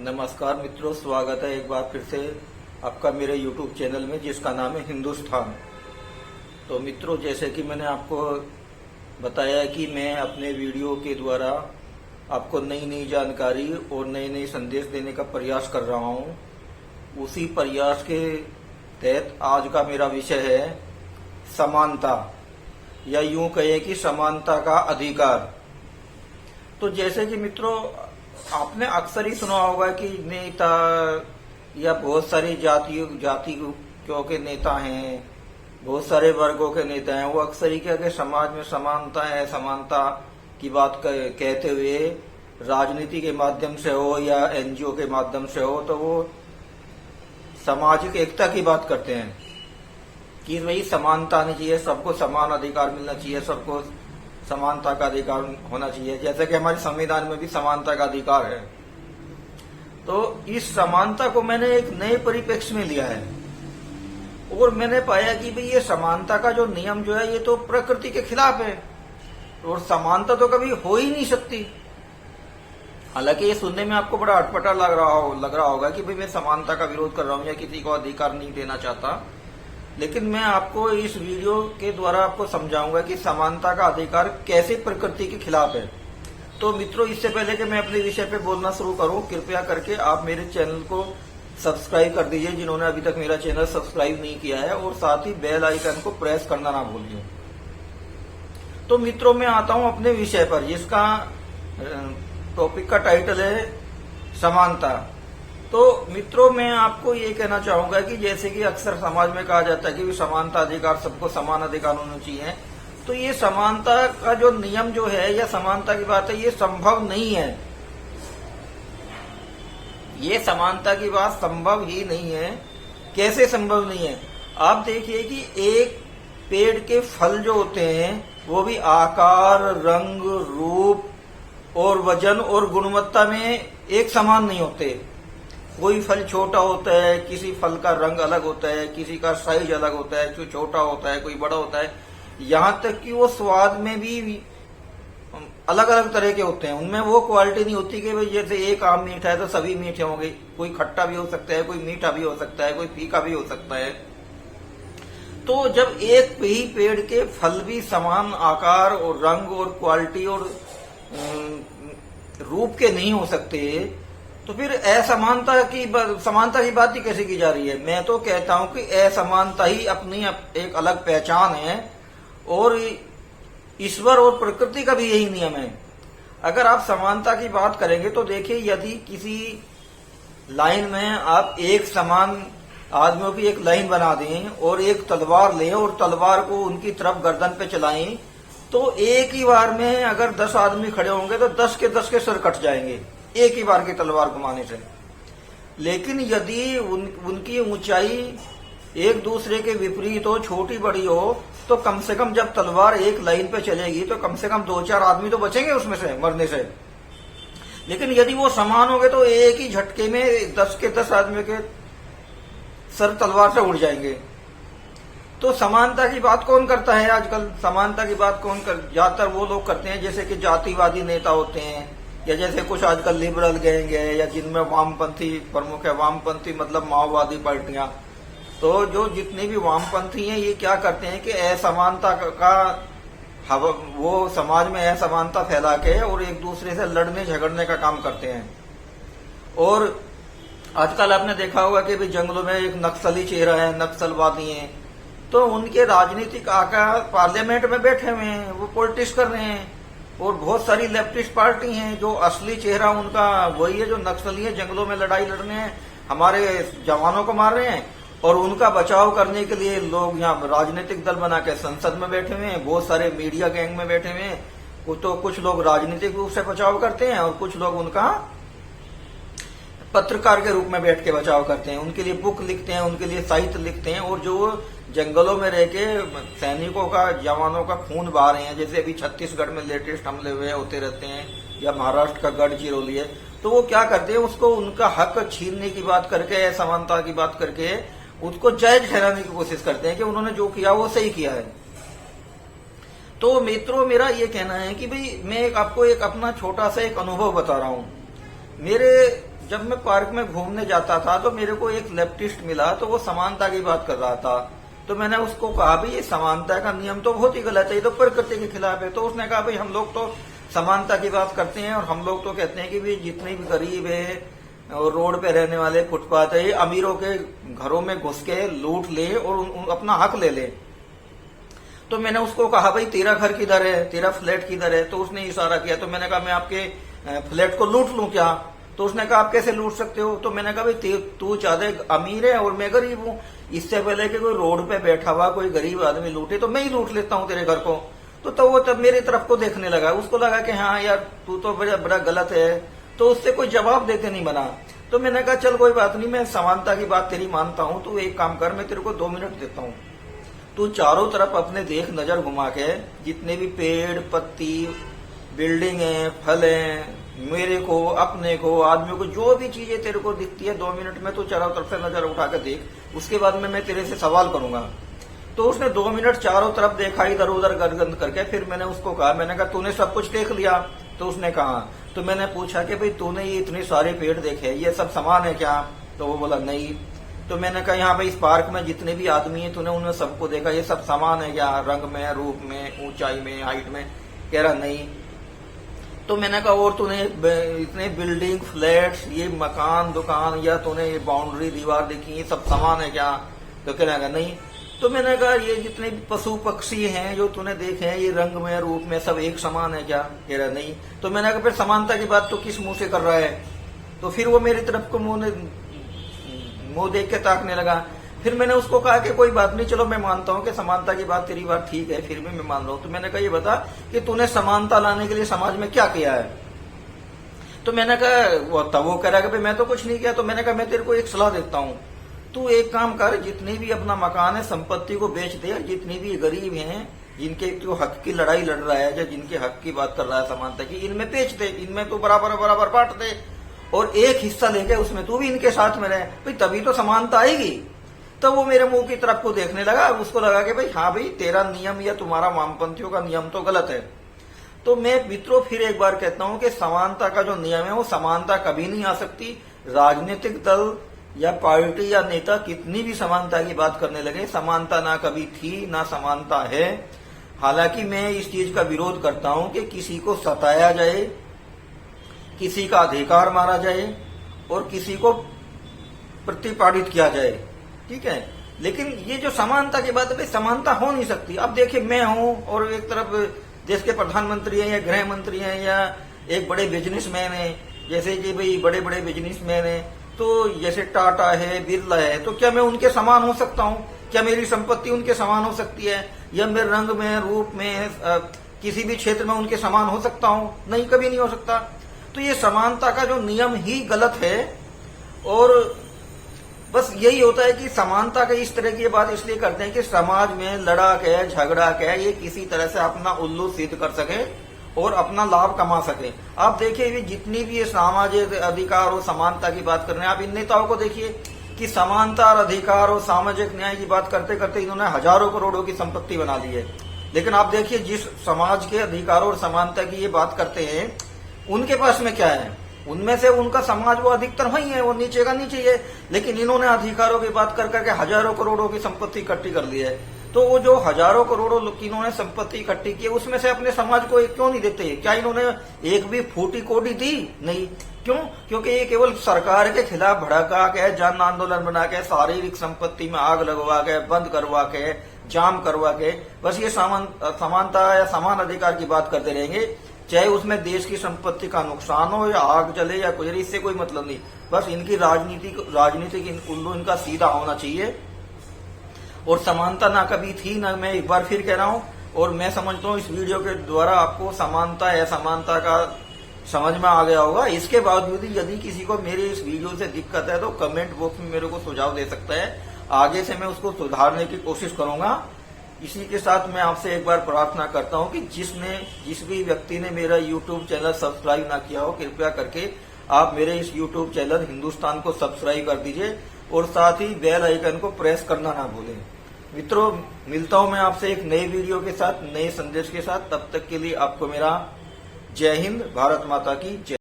नमस्कार मित्रों, स्वागत है एक बार फिर से आपका मेरे YouTube चैनल में जिसका नाम है हिंदुस्तान। तो मित्रों, जैसे कि मैंने आपको बताया कि मैं अपने वीडियो के द्वारा आपको नई नई जानकारी और नए नए संदेश देने का प्रयास कर रहा हूँ। उसी प्रयास के तहत आज का मेरा विषय है समानता, या यूं कहें कि समानता का अधिकार। तो जैसे कि मित्रों, आपने अक्सर ही सुना होगा कि नेता या बहुत सारी जातियों के नेता हैं, बहुत सारे वर्गों के नेता हैं, वो अक्सर ही क्या कि समाज में समानता है, समानता की बात कहते हुए राजनीति के माध्यम से हो या एनजीओ के माध्यम से हो, तो वो सामाजिक एकता की बात करते हैं कि भाई समानता आनी चाहिए, सबको समान अधिकार मिलना चाहिए, सबको समानता का अधिकार होना चाहिए। जैसे कि हमारे संविधान में भी समानता का अधिकार है। तो इस समानता को मैंने एक नए परिप्रेक्ष्य में लिया है और मैंने पाया कि भाई ये समानता का जो नियम जो है ये तो प्रकृति के खिलाफ है और समानता तो कभी हो ही नहीं सकती। हालांकि ये सुनने में आपको बड़ा अटपटा लग रहा होगा कि भाई मैं समानता का विरोध कर रहा हूं या किसी को अधिकार नहीं देना चाहता, लेकिन मैं आपको इस वीडियो के द्वारा आपको समझाऊंगा कि समानता का अधिकार कैसे प्रकृति के खिलाफ है। तो मित्रों, इससे पहले कि मैं अपने विषय पे बोलना शुरू करूं, कृपया करके आप मेरे चैनल को सब्सक्राइब कर दीजिए जिन्होंने अभी तक मेरा चैनल सब्सक्राइब नहीं किया है, और साथ ही बेल आइकन को प्रेस करना ना भूलिए। तो मित्रों, मैं आता हूं अपने विषय पर, जिसका टॉपिक का टाइटल है समानता। तो मित्रों, मैं आपको ये कहना चाहूंगा कि जैसे कि अक्सर समाज में कहा जाता है कि समानता अधिकार, सबको समान अधिकार होना चाहिए, तो ये समानता का जो नियम जो है या समानता की बात है, ये संभव नहीं है। ये समानता की बात संभव ही नहीं है। कैसे संभव नहीं है? आप देखिए कि एक पेड़ के फल जो होते हैं वो भी आकार, रंग, रूप और वजन और गुणवत्ता में एक समान नहीं होते। कोई फल छोटा होता है, किसी फल का रंग अलग होता है, किसी का साइज अलग होता है, कोई छोटा होता है, कोई बड़ा होता है, यहाँ तक कि वो स्वाद में भी अलग अलग तरह के होते हैं। उनमें वो क्वालिटी नहीं होती कि भाई जैसे एक आम मीठा है तो सभी मीठे होंगे। कोई खट्टा भी हो सकता है, कोई मीठा भी हो सकता है, कोई फीका भी हो सकता है। तो जब एक ही पेड़ के फल भी समान आकार और रंग और क्वालिटी और रूप के नहीं हो सकते, तो फिर असमानता की समानता की बात ही कैसे की जा रही है? मैं तो कहता हूं कि असमानता ही अपनी एक अलग पहचान है और ईश्वर और प्रकृति का भी यही नियम है। अगर आप समानता की बात करेंगे तो देखिए, यदि किसी लाइन में आप एक समान आदमियों की एक लाइन बना दें और एक तलवार लें और तलवार को उनकी तरफ गर्दन पे चलाएं, तो एक ही बार में अगर 10 आदमी खड़े होंगे तो 10 के सिर कट जाएंगे एक ही बार की तलवार घुमाने से। लेकिन यदि उनकी ऊंचाई एक दूसरे के विपरीत हो, छोटी बड़ी हो, तो कम से कम जब तलवार एक लाइन पे चलेगी तो कम से कम 2-4 आदमी तो बचेंगे उसमें से मरने से। लेकिन यदि वो समान हो गए तो एक ही झटके में 10 के 10 आदमी के सर तलवार से उड़ जाएंगे। तो समानता की बात कौन करता है आजकल? समानता की बात ज्यादातर वो लोग करते हैं जैसे कि जातिवादी नेता होते हैं, या जैसे कुछ आजकल लिबरल गैंग है, या जिनमें वामपंथी प्रमुख है। वामपंथी मतलब माओवादी पार्टियां। तो जो जितने भी वामपंथी हैं, ये क्या करते हैं कि असमानता का वो समाज में असमानता फैला के और एक दूसरे से लड़ने झगड़ने का काम करते हैं। और आजकल आपने देखा होगा कि भी जंगलों में एक नक्सली चेहरा है, नक्सलवादी हैं, तो उनके राजनीतिक आका पार्लियामेंट में बैठे हुए हैं, वो पॉलिटिक्स कर रहे हैं। और बहुत सारी लेफ्टिस्ट पार्टी हैं जो असली चेहरा उनका वही है, जो नक्सली है, जंगलों में लड़ाई लड़ रहे हैं, हमारे जवानों को मार रहे हैं, और उनका बचाव करने के लिए लोग यहाँ राजनीतिक दल बना के संसद में बैठे हुए हैं, बहुत सारे मीडिया गैंग में बैठे हुए हैं। तो कुछ लोग राजनीतिक रूप से बचाव करते हैं और कुछ लोग उनका पत्रकार के रूप में बैठ के बचाव करते हैं। उनके लिए बुक लिखते हैं, उनके लिए साहित्य लिखते हैं, और जो जंगलों में रह के सैनिकों का, जवानों का खून बहा रहे हैं, जैसे अभी छत्तीसगढ़ में लेटेस्ट हमले हुए होते रहते हैं, या महाराष्ट्र का गढ़चिरौली है, तो वो क्या करते हैं, उसको उनका हक छीनने की बात करके, असमानता की बात करके उसको जायज ठहराने की कोशिश करते हैं कि उन्होंने जो किया वो सही किया है। तो मित्रों, मेरा ये कहना है कि भाई मैं आपको एक अपना छोटा सा एक अनुभव बता रहा हूं। मेरे जब मैं पार्क में घूमने जाता था तो मेरे को एक लेफ्टिस्ट मिला, तो वो समानता की बात कर रहा था। तो मैंने उसको कहा भाई ये समानता का नियम तो बहुत ही गलत है, ये तो प्रकृति के खिलाफ है। तो उसने कहा भाई हम लोग तो समानता की बात करते हैं और हम लोग तो कहते हैं कि भाई जितने भी गरीब है और रोड पे रहने वाले, फुटपाथ है, ये अमीरों के घरों में घुस के लूट ले और अपना हक ले ले। तो मैंने उसको कहा भाई तेरा घर किधर है, तेरा फ्लैट किधर है? तो उसने इशारा किया। तो मैंने कहा मैं आपके फ्लैट को लूट लूं क्या? तो उसने कहा आप कैसे लूट सकते हो? तो मैंने कहा भाई तू ज्यादा अमीर है और मैं गरीब हूं, इससे पहले कि कोई रोड पे बैठा हुआ कोई गरीब आदमी लूटे तो मैं ही लूट लेता हूं तेरे घर को। तो वो तब मेरी तरफ को देखने लगा, उसको लगा कि हाँ यार तू तो बड़ा गलत है, तो उससे कोई जवाब देते नहीं बना। तो मैंने कहा चल कोई बात नहीं, मैं समानता की बात तेरी मानता हूं, तू एक काम कर, मैं तेरे को 2 मिनट देता हूं। तू चारों तरफ अपने देख, नजर घुमा के, जितने भी पेड़ पत्ती, बिल्डिंग है, फल है, मेरे को, अपने को, आदमियों को, जो भी चीजें तेरे को दिखती है 2 मिनट में तू चारों तरफ से नजर उठा के देख, उसके बाद में मैं तेरे से सवाल करूंगा। तो उसने 2 मिनट चारों तरफ देखा, इधर उधर गदगद करके। फिर मैंने उसको कहा, मैंने कहा तूने सब कुछ देख लिया? तो उसने कहा। तो मैंने पूछा कि भाई तूने ये इतने सारे पेड़ देखे, ये सब समान है क्या? तो वो बोला नहीं। तो मैंने कहा यहाँ पे इस पार्क में जितने भी आदमी हैं तूने उनमें सबको देखा, ये सब समान है क्या? रंग में, रूप में, ऊंचाई में, हाइट में? कह रहा नहीं। तो मैंने कहा और तूने इतने बिल्डिंग, फ्लैट्स, ये मकान, दुकान, या तूने ये बाउंड्री, दीवार देखी, ये सब समान है क्या? तो कह रहा नहीं। तो मैंने कहा ये जितने भी पशु पक्षी हैं जो तूने देखे हैं, ये रंग में, रूप में सब एक समान है क्या? कह रहा नहीं। तो मैंने कहा फिर समानता की बात तो किस मुंह से कर रहा है? तो फिर वो मेरी तरफ को मुंह देख के ताकने लगा। फिर मैंने उसको कहा कि कोई बात नहीं, चलो मैं मानता हूं कि समानता की बात, तेरी बात ठीक है, फिर भी मैं मान रहा हूं। तो मैंने कहा ये बता कि तूने समानता लाने के लिए समाज में क्या किया है? तो मैंने कहा वो कह रहा कि भाई मैं तो कुछ नहीं किया। तो मैंने कहा मैं तेरे को एक सलाह देता हूं, तू एक काम कर, जितने भी अपना मकान है, संपत्ति को बेच दे, जितने भी गरीब हैं, जिनके तो हक की लड़ाई लड़ रहा है या जिनके हक की बात कर रहा है समानता की, इनमें बेच दे, इनमें तो बराबर बराबर बांट दे और एक हिस्सा लेके उसमें तू भी इनके साथ में रहे, भाई तभी तो समानता आएगी। तो वो मेरे मुंह की तरफ को देखने लगा। उसको लगा कि भाई हाँ भाई तेरा नियम या तुम्हारा वामपंथियों का नियम तो गलत है। तो मैं मित्रों फिर एक बार कहता हूं कि समानता का जो नियम है वो समानता कभी नहीं आ सकती। राजनीतिक दल या पार्टी या नेता कितनी भी समानता की बात करने लगे, समानता ना कभी थी ना समानता है। हालांकि मैं इस चीज का विरोध करता हूं कि किसी को सताया जाए, किसी का अधिकार मारा जाए और किसी को प्रतिपादित किया जाए, ठीक है। लेकिन ये जो समानता की बात है, समानता हो नहीं सकती। अब देखिए मैं हूं और एक तरफ देश के प्रधानमंत्री हैं या गृह मंत्री हैं या एक बड़े बिजनेसमैन हैं, जैसे कि भाई बड़े बड़े बिजनेसमैन हैं, तो जैसे टाटा है, बिरला है, तो क्या मैं उनके समान हो सकता हूं? क्या मेरी संपत्ति उनके समान हो सकती है? या मैं रंग में, रूप में, किसी भी क्षेत्र में उनके समान हो सकता हूं? नहीं, कभी नहीं हो सकता। तो ये समानता का जो नियम ही गलत है। और बस यही होता है कि समानता के इस तरह की बात इसलिए करते हैं कि समाज में लड़ा के, झगड़ा के ये किसी तरह से अपना उल्लू सिद्ध कर सके और अपना लाभ कमा सके। आप देखिए जितनी भी ये सामाजिक अधिकार और समानता की बात कर रहे हैं, आप इन नेताओं को देखिए कि समानता और अधिकार और सामाजिक न्याय की बात करते करते इन्होंने हजारों करोड़ों की संपत्ति बना ली है। लेकिन आप देखिए जिस समाज के अधिकारों और समानता की ये बात करते हैं उनके पास में क्या है? उनमें से उनका समाज वो अधिकतर वही है, वो नीचे का नीचे है। लेकिन इन्होंने अधिकारों की बात कर करके हजारों करोड़ों की संपत्ति इकट्ठी कर ली है। तो वो जो हजारों करोड़ों लोग इन्होंने संपत्ति इकट्ठी की, उसमें से अपने समाज को क्यों नहीं देते? क्या इन्होंने एक भी फूटी कोडी दी? नहीं। क्यों? क्योंकि ये केवल सरकार के खिलाफ भड़का के, जन आंदोलन बना के, शारीरिक संपत्ति में आग लगवा के, बंद करवा के, जाम करवा के, बस ये समानता या समान अधिकार की बात करते रहेंगे। चाहे उसमें देश की संपत्ति का नुकसान हो या आग जले या कुछ, इससे कोई मतलब नहीं। बस इनकी राजनीतिक उल्लू इनका सीधा होना चाहिए। और समानता ना कभी थी ना, मैं एक बार फिर कह रहा हूं। और मैं समझता हूं इस वीडियो के द्वारा आपको समानता या समानता का समझ में आ गया होगा। इसके बावजूद यदि किसी को मेरे इस वीडियो से दिक्कत है तो कमेंट बॉक्स में मेरे को सुझाव दे सकता है। आगे से मैं उसको सुधारने की कोशिश करूंगा। इसी के साथ मैं आपसे एक बार प्रार्थना करता हूं कि जिस भी व्यक्ति ने मेरा यूट्यूब चैनल सब्सक्राइब ना किया हो, कृपया करके आप मेरे इस यूट्यूब चैनल हिंदुस्तान को सब्सक्राइब कर दीजिए और साथ ही बेल आइकन को प्रेस करना ना भूलें। मित्रों, मिलता हूं मैं आपसे एक नए वीडियो के साथ, नए संदेश के साथ। तब तक के लिए आपको मेरा जय हिंद, भारत माता की जय।